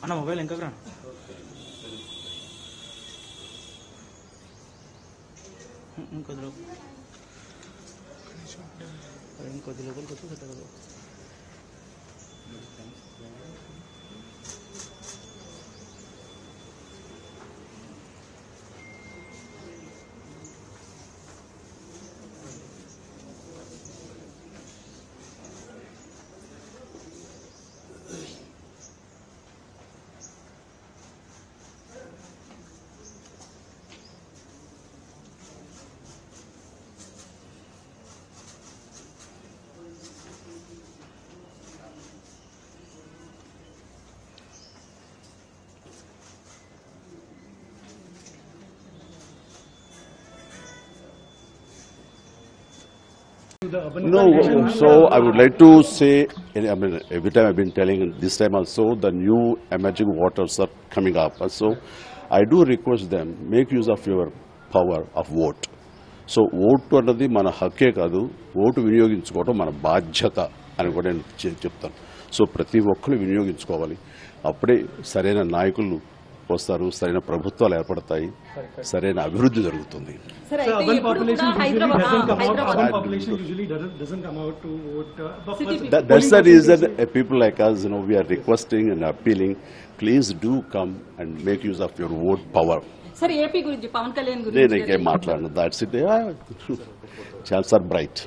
అన్న మొబైల్ ఇంకా రా ఇంకొద్దిలో కొద్దిలో No, so I would like to say, I mean, every time I've been telling, this time also, the new emerging waters are coming up. So I do request them, make use of your power of vote. So vote అన్నది మన హక్కే కాదు, vote వినియోగించుకోవడం మన బాధ్యత అని కూడా నేను చెప్తాను. So ప్రతి ఒక్కరు వినియోగించుకోవాలి. అప్పుడే సరైన నాయకులు వస్తారు, సరైన ప్రభుత్వాలు ఏర్పడతాయి, సరైన అభివృద్ధి జరుగుతుంది. That's the reason people like us, we are requesting and appealing, please do come and make use of your vote power. Sir, AP గురించి పవన్ కళ్యాణ్ గురించి నేను మాట్లాడను. That's it. Chances are bright.